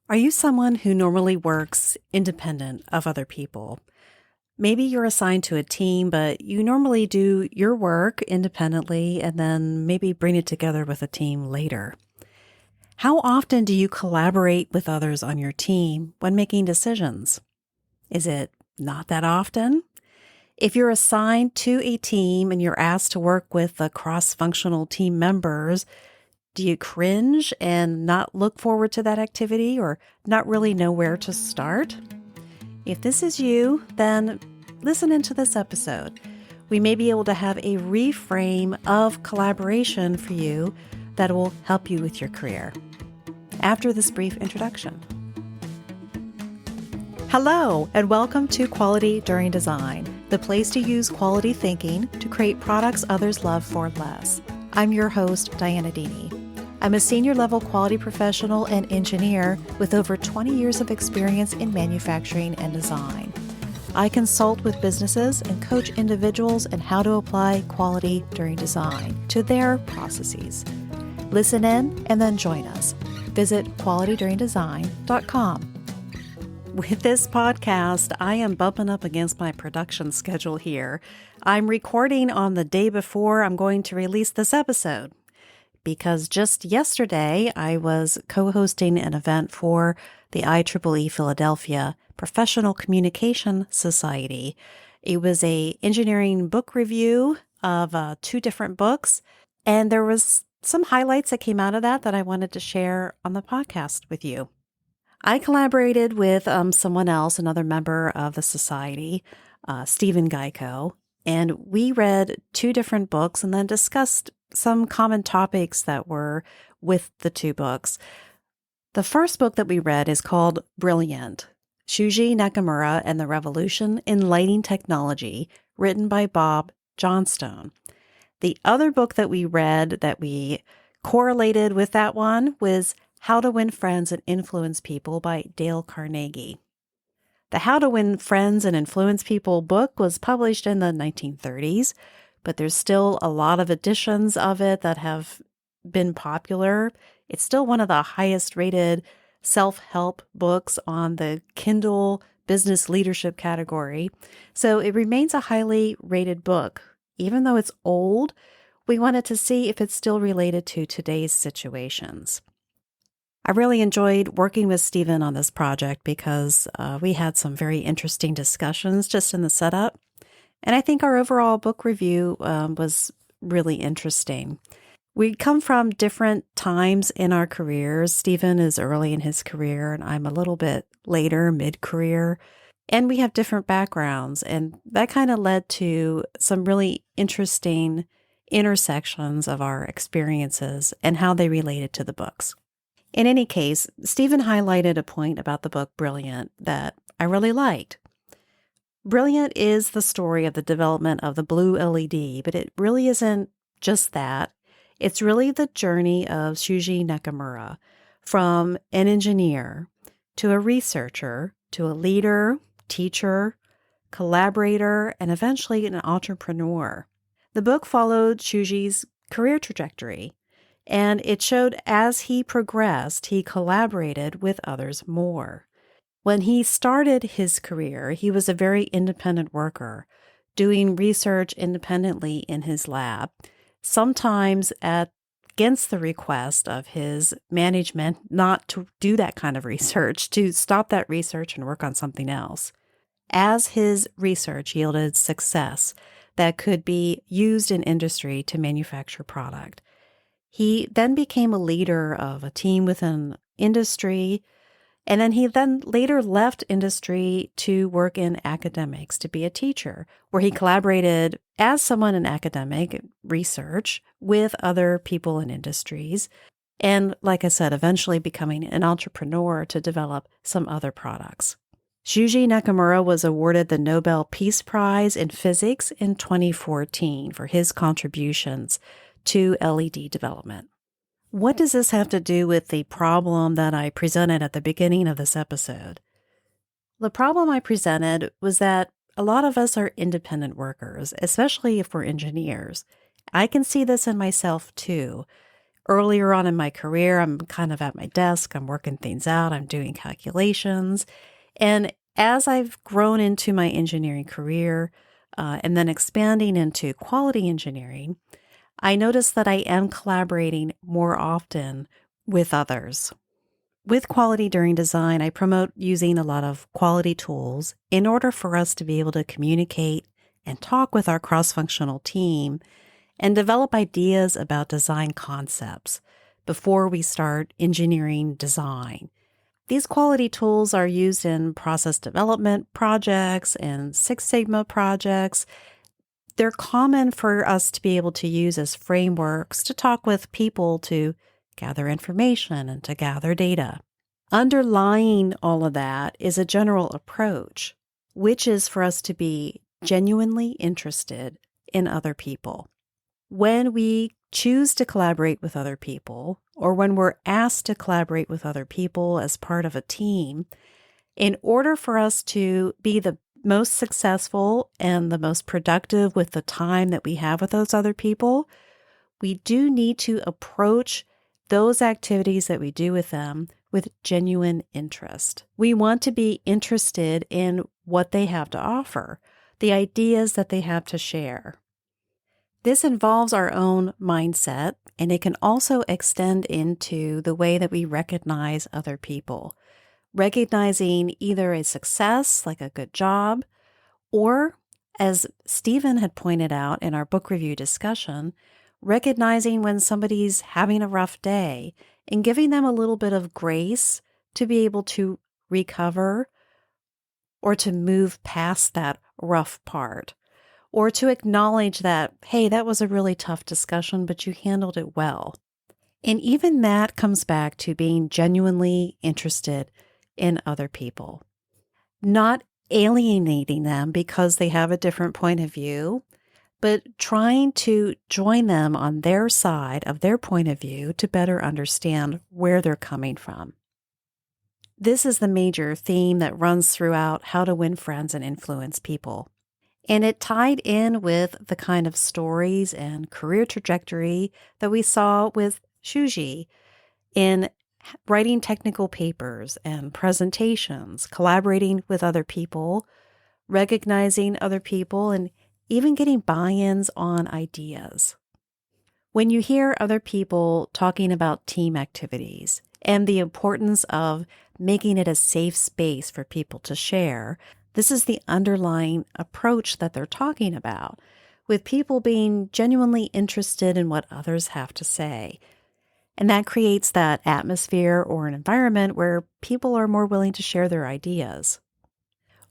Are you someone who normally works independent of other people? Maybe you're assigned to a team, but you normally do your work independently and then maybe bring it together with a team later. How often do you collaborate with others on your team when making decisions? Is it not that often? If you're assigned to a team and you're asked to work with the cross-functional team members, do you cringe and not look forward to that activity or not really know where to start? If this is you, then listen into this episode. We may be able to have a reframe of collaboration for you that will help you with your career. After this brief introduction. Hello, and welcome to Quality During Design, the place to use quality thinking to create products others love for less. I'm your host, Dianna Deeney. I'm a senior-level quality professional and engineer with over 20 years of experience in manufacturing and design. I consult with businesses and coach individuals on how to apply quality during design to their processes. Listen in and then join us. Visit qualityduringdesign.com. With this podcast, I am bumping up against my production schedule here. I'm recording on the day before I'm going to release this episode, because just yesterday I was co-hosting an event for the IEEE Philadelphia Professional Communication Society. It was an engineering book review of two different books, and there was some highlights that came out of that I wanted to share on the podcast with you. I collaborated with someone else, another member of the society, Stephen Geico, and we read two different books and then discussed some common topics that were with the two books. The first book that we read is called Brilliant, Shuji Nakamura and the Revolution in Lighting Technology, written by Bob Johnstone. The other book that we read that we correlated with that one was How to Win Friends and Influence People by Dale Carnegie. The How to Win Friends and Influence People book was published in the 1930s, but there's still a lot of editions of it that have been popular. It's still one of the highest rated self-help books on the Kindle business leadership category. So it remains a highly rated book. Even though it's old, we wanted to see if it's still related to today's situations. I really enjoyed working with Stephen on this project because we had some very interesting discussions just in the setup. And I think our overall book review was really interesting. We come from different times in our careers. Stephen is early in his career, and I'm a little bit later, mid-career. And we have different backgrounds, and that kind of led to some really interesting intersections of our experiences and how they related to the books. In any case, Stephen highlighted a point about the book Brilliant that I really liked. Brilliant is the story of the development of the blue LED, but it really isn't just that. It's really the journey of Shuji Nakamura from an engineer to a researcher to a leader, teacher, collaborator, and eventually an entrepreneur. The book followed Shuji's career trajectory, and it showed as he progressed, he collaborated with others more. When he started his career, he was a very independent worker, doing research independently in his lab, sometimes against the request of his management not to do that kind of research, to stop that research and work on something else. As his research yielded success that could be used in industry to manufacture product, he then became a leader of a team within industry. And then he later left industry to work in academics, to be a teacher, where he collaborated as someone in academic research with other people in industries. And like I said, eventually becoming an entrepreneur to develop some other products. Shuji Nakamura was awarded the Nobel Peace Prize in Physics in 2014 for his contributions to LED development. What does this have to do with the problem that I presented at the beginning of this episode? The problem I presented was that a lot of us are independent workers, especially if we're engineers. I can see this in myself too. Earlier on in my career, I'm kind of at my desk, I'm working things out, I'm doing calculations. And as I've grown into my engineering career and then expanding into quality engineering, I notice that I am collaborating more often with others. With quality during design, I promote using a lot of quality tools in order for us to be able to communicate and talk with our cross-functional team and develop ideas about design concepts before we start engineering design. These quality tools are used in process development projects and Six Sigma projects. They're common for us to be able to use as frameworks to talk with people to gather information and to gather data. Underlying all of that is a general approach, which is for us to be genuinely interested in other people. When we choose to collaborate with other people, or when we're asked to collaborate with other people as part of a team, in order for us to be the most successful and the most productive with the time that we have with those other people, we do need to approach those activities that we do with them with genuine interest. We want to be interested in what they have to offer, the ideas that they have to share. This involves our own mindset, and it can also extend into the way that we recognize other people. Recognizing either a success, like a good job, or, as Stephen had pointed out in our book review discussion, recognizing when somebody's having a rough day and giving them a little bit of grace to be able to recover or to move past that rough part, or to acknowledge that, hey, that was a really tough discussion, but you handled it well. And even that comes back to being genuinely interested in other people, not alienating them because they have a different point of view, but trying to join them on their side of their point of view to better understand where they're coming from. This is the major theme that runs throughout How to Win Friends and Influence People. And it tied in with the kind of stories and career trajectory that we saw with Shuji in writing technical papers and presentations, collaborating with other people, recognizing other people, and even getting buy-ins on ideas. When you hear other people talking about team activities and the importance of making it a safe space for people to share, this is the underlying approach that they're talking about, with people being genuinely interested in what others have to say. And that creates that atmosphere or an environment where people are more willing to share their ideas.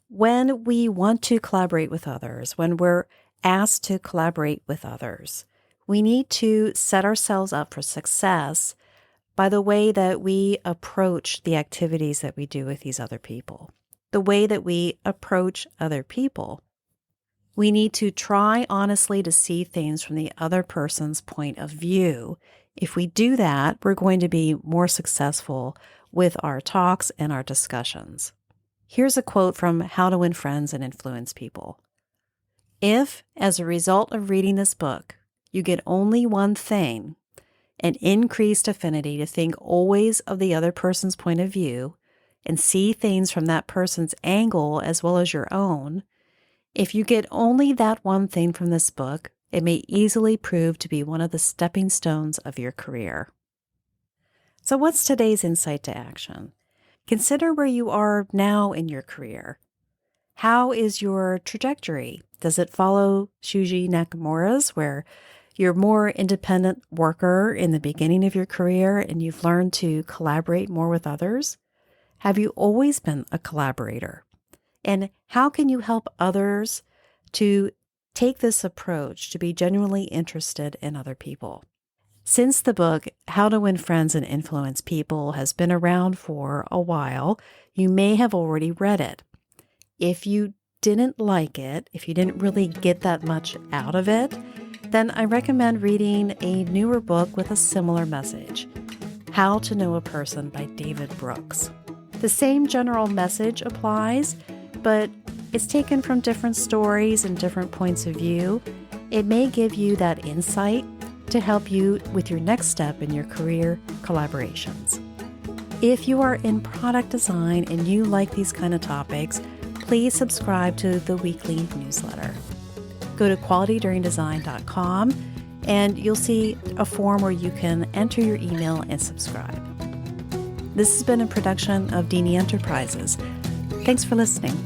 When we want to collaborate with others, when we're asked to collaborate with others, we need to set ourselves up for success by the way that we approach the activities that we do with these other people, the way that we approach other people. We need to try honestly to see things from the other person's point of view. If we do that, we're going to be more successful with our talks and our discussions. Here's a quote from How to Win Friends and Influence People. If, as a result of reading this book, you get only one thing, an increased affinity to think always of the other person's point of view and see things from that person's angle as well as your own, if you get only that one thing from this book, it may easily prove to be one of the stepping stones of your career. So what's today's insight to action? Consider where you are now in your career. How is your trajectory? Does it follow Shuji Nakamura's, where you're more independent worker in the beginning of your career and you've learned to collaborate more with others? Have you always been a collaborator? And how can you help others to take this approach to be genuinely interested in other people? Since the book, How to Win Friends and Influence People, has been around for a while, you may have already read it. If you didn't like it, if you didn't really get that much out of it, then I recommend reading a newer book with a similar message, How to Know a Person by David Brooks. The same general message applies, but it's taken from different stories and different points of view. It may give you that insight to help you with your next step in your career collaborations. If you are in product design and you like these kind of topics, please subscribe to the weekly newsletter. Go to qualityduringdesign.com and you'll see a form where you can enter your email and subscribe. This has been a production of Deeney Enterprises. Thanks for listening.